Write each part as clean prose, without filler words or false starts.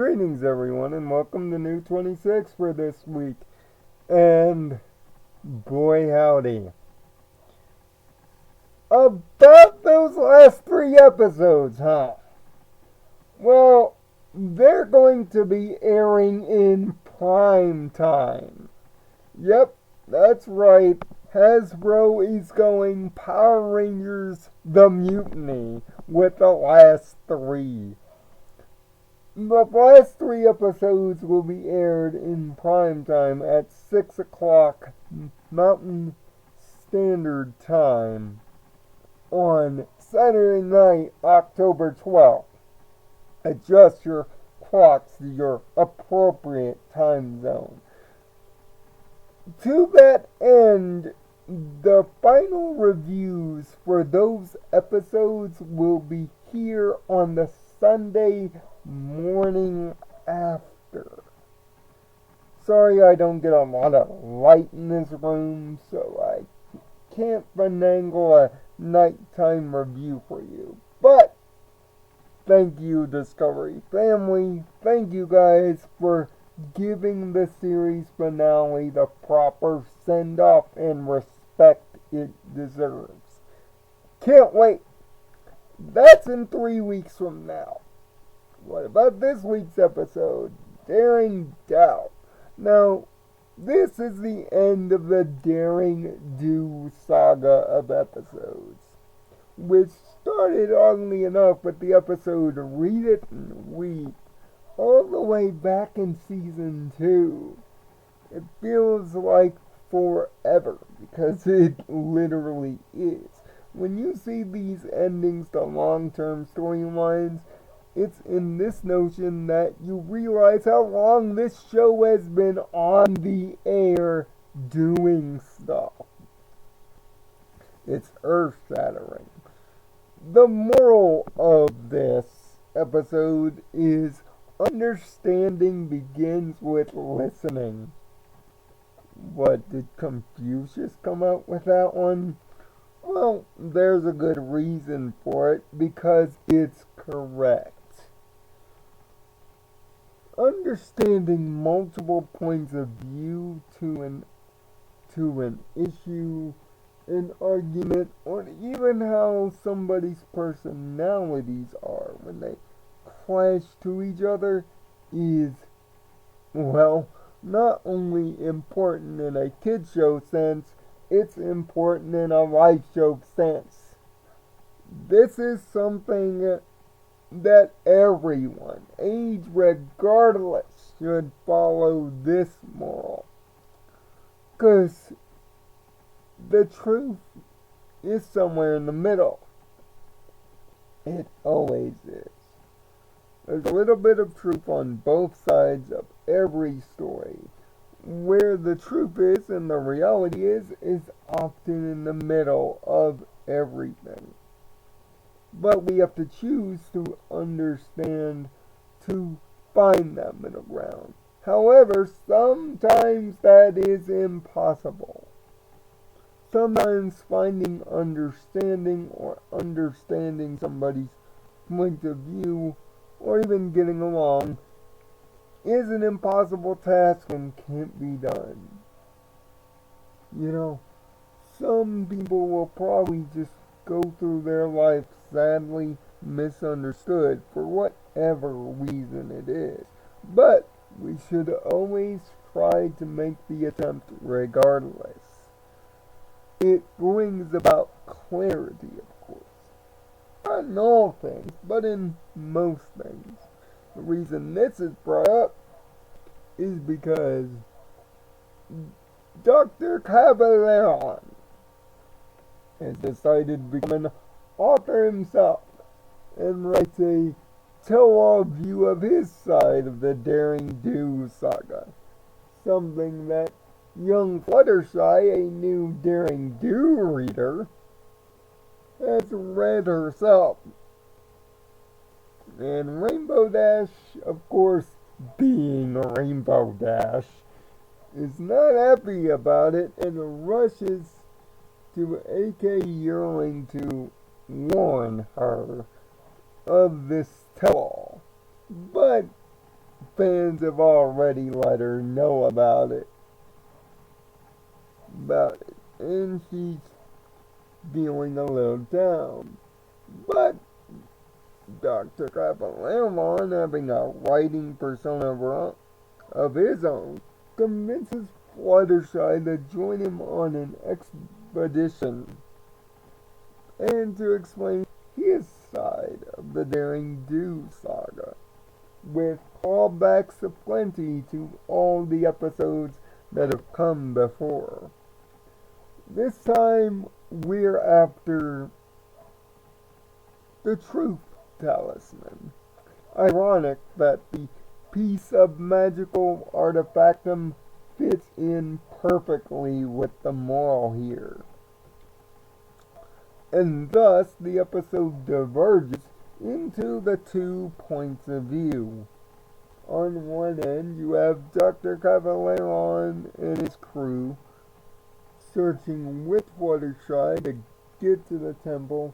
Greetings everyone and welcome to New 26 for this week. And boy howdy. About those last 3 episodes, huh? Well, they're going to be airing in prime time. Yep, that's right. Hasbro is going Power Rangers The Mutiny with the last 3. The last 3 episodes will be aired in prime time at 6 o'clock Mountain Standard Time on Saturday night, October 12th. Adjust your clocks to your appropriate time zone. To that end, the final reviews for those episodes will be here on the Sunday morning after. Sorry I don't get a lot of light in this room, so I can't finagle a nighttime review for you. But thank you, Discovery family. Thank you guys for giving the series finale the proper send-off and respect it deserves. Can't wait. That's in 3 weeks from now. What about this week's episode? Daring Doubt. Now, this is the end of the Daring Do saga of episodes, which started, oddly enough, with the episode Read It and Weep, all the way back in Season 2. It feels like forever, because it literally is. When you see these endings to long-term storylines, it's in this notion that you realize how long this show has been on the air doing stuff. It's earth-shattering. The moral of this episode is understanding begins with listening. What, did Confucius come out with that one? Well, there's a good reason for it, because it's correct. Understanding multiple points of view to an issue, an argument, or even how somebody's personalities are when they clash to each other is, well, not only important in a kid show sense, it's important in a life show sense. This is something that everyone, age regardless, should follow this moral. Because the truth is somewhere in the middle. It always is. There's a little bit of truth on both sides of every story. Where the truth is and the reality is often in the middle of everything. But we have to choose to understand to find that middle ground. However, sometimes that is impossible. Sometimes finding understanding or understanding somebody's point of view or even getting along is an impossible task and can't be done. You know, some people will probably just go through their life sadly misunderstood for whatever reason it is. But we should always try to make the attempt regardless. It brings about clarity, of course. Not in all things, but in most things. The reason this is brought up is because Dr. Caballero has decided to become an author himself and writes a tell-all view of his side of the Daring Do saga. Something that young Fluttershy, a new Daring Do reader, has read herself. And Rainbow Dash, of course, being Rainbow Dash, is not happy about it and rushes to AK Yearling to warn her of this tell-all. But fans have already let her know about it. And she's feeling a little down. But Dr. Cavalleron, having a writing persona of his own, convinces Fluttershy to join him on an expedition and to explain his side of the Daring Do saga, with callbacks aplenty to all the episodes that have come before. This time we're after the Truth Talisman. Ironic that the piece of magical artifactum fits in perfectly with the moral here. And thus the episode diverges into the 2 points of view. On one end you have Dr. Cavalleron and his crew searching with Fluttershy to get to the temple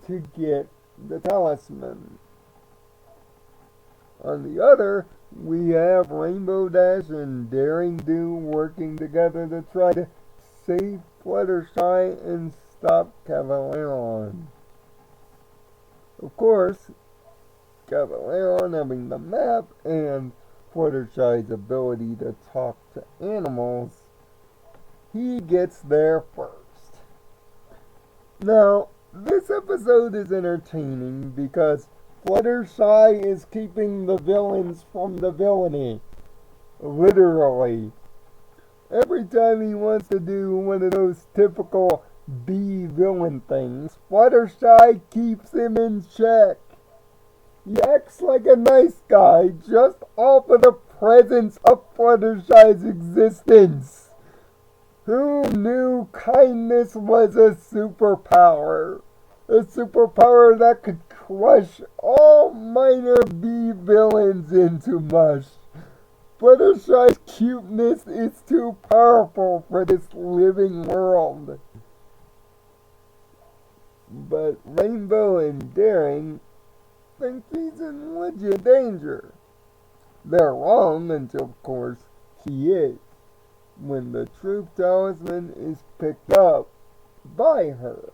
to get the talisman. On the other, we have Rainbow Dash and Daring Do working together to try to save Fluttershy and stop Cavalleron. Of course, Cavalleron having the map and Fluttershy's ability to talk to animals, he gets there first. Now, this episode is entertaining because Fluttershy is keeping the villains from the villainy. Literally. Every time he wants to do one of those typical B-villain things, Fluttershy keeps him in check. He acts like a nice guy just off of the presence of Fluttershy's existence. Who knew kindness was a superpower? A superpower that could crush all minor B-villains into mush. Fluttershy's cuteness is too powerful for this living world. But Rainbow and Daring think he's in legit danger. They're wrong until, of course, he is, when the Truth Talisman is picked up by her.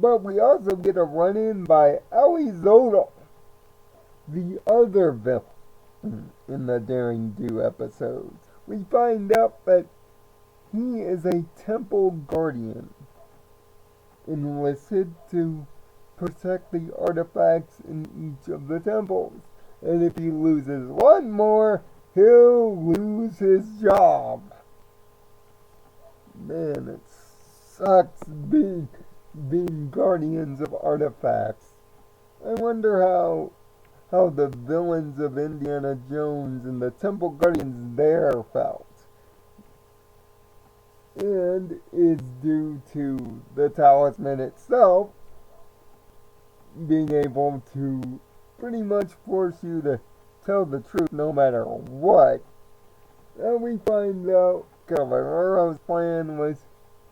But we also get a run-in by Alizodal, the other villain in the Daring Do episodes. We find out that he is a temple guardian, enlisted to protect the artifacts in each of the temples. And if he loses one more, he'll lose his job. Man, it sucks being guardians of artifacts. I wonder how the villains of Indiana Jones and the Temple Guardians there felt. And is due to the talisman itself being able to pretty much force you to tell the truth no matter what. And we find out Cavallero's plan was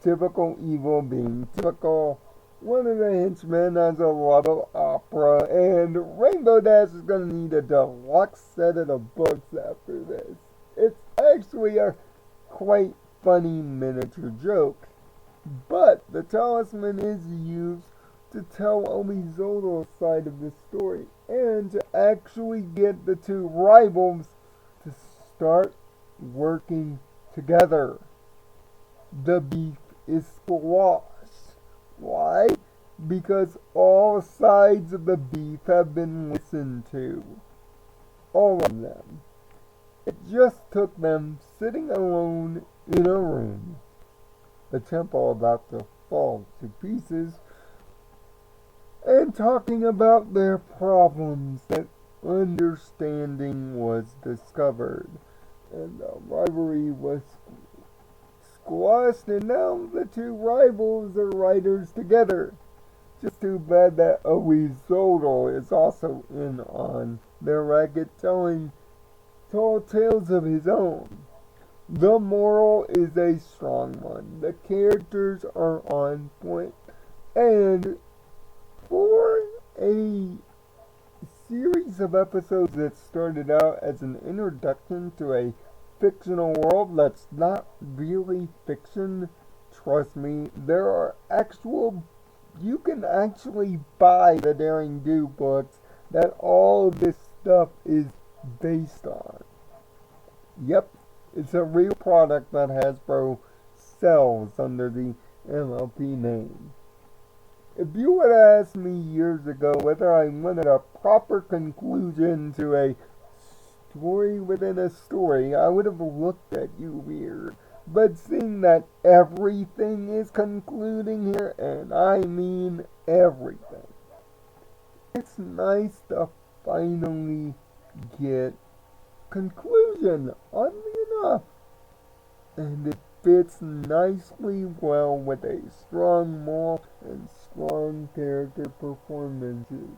typical evil being typical. One of the henchmen has a love of opera, and Rainbow Dash is going to need a deluxe set of the books after this. It's actually a quite funny miniature joke, but the talisman is used to tell Alizodal's side of the story, and to actually get the two rivals to start working together. The beef is squashed. Why? Because all sides of the beef have been listened to. All of them. It just took them sitting alone in a room, the temple about to fall to pieces, and talking about their problems, that understanding was discovered, and the rivalry was squashed, and now the two rivals are writers together. Just too bad that Alizodal is also in on their racket, telling tall tales of his own. The moral is a strong one. The characters are on point, and for a series of episodes that started out as an introduction to a fictional world that's not really fiction. Trust me, there are you can actually buy the Daring Do books that all of this stuff is based on. Yep, it's a real product that Hasbro sells under the MLP name. If you would ask me years ago whether I wanted a proper conclusion to a story within a story, I would have looked at you weird. But seeing that everything is concluding here, and I mean everything, it's nice to finally get conclusion, oddly enough. And it fits nicely well with a strong moral and strong character performances.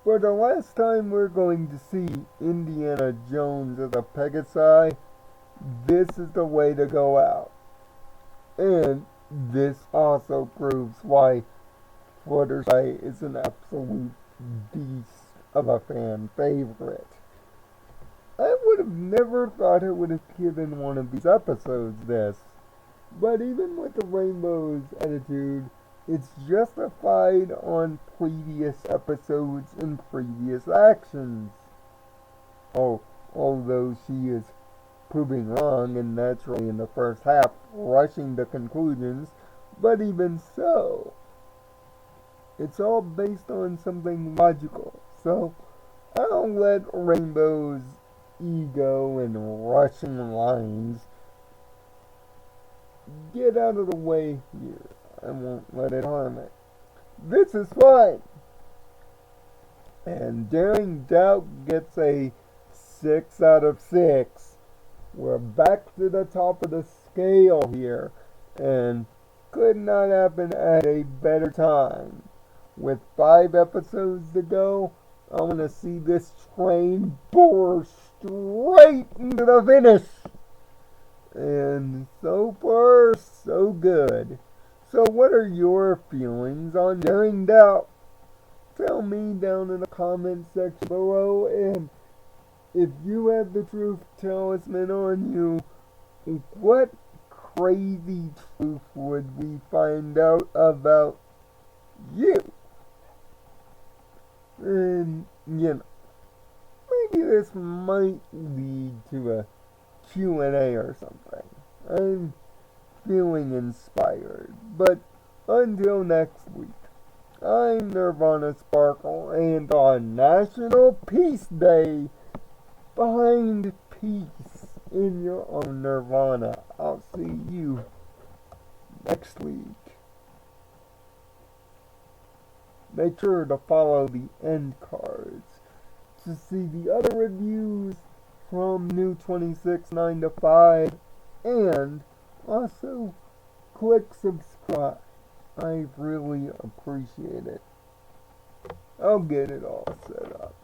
For the last time we're going to see Indiana Jones as a Pegasi, this is the way to go out. And this also proves why Fluttershy is an absolute beast of a fan favorite. I would have never thought it would appear in one of these episodes but even with the Rainbow's attitude, it's justified on previous episodes and previous actions. Although she is proving wrong and naturally in the first half rushing to conclusions, but even so, it's all based on something logical. So I'll let Rainbow's ego and rushing lines get out of the way here. I won't let it harm it. This is fine. And Daring Doubt gets a 6 out of 6. We're back to the top of the scale here, and could not happen at a better time. With 5 episodes to go, I want to see this train bore straight into the finish. And so far, so good. So what are your feelings on Daring Doubt? Tell me down in the comment section below, and if you have the truth talisman on you, what crazy truth would we find out about you? And, maybe this might lead to a Q&A or something. I'm feeling inspired. But until next week, I'm Nirvana Sparkle, and on National Peace Day, find peace in your own Nirvana. I'll see you next week. Make sure to follow the end cards to see the other reviews from New 26 9 to 5, and also click subscribe. I really appreciate it. I'll get it all set up.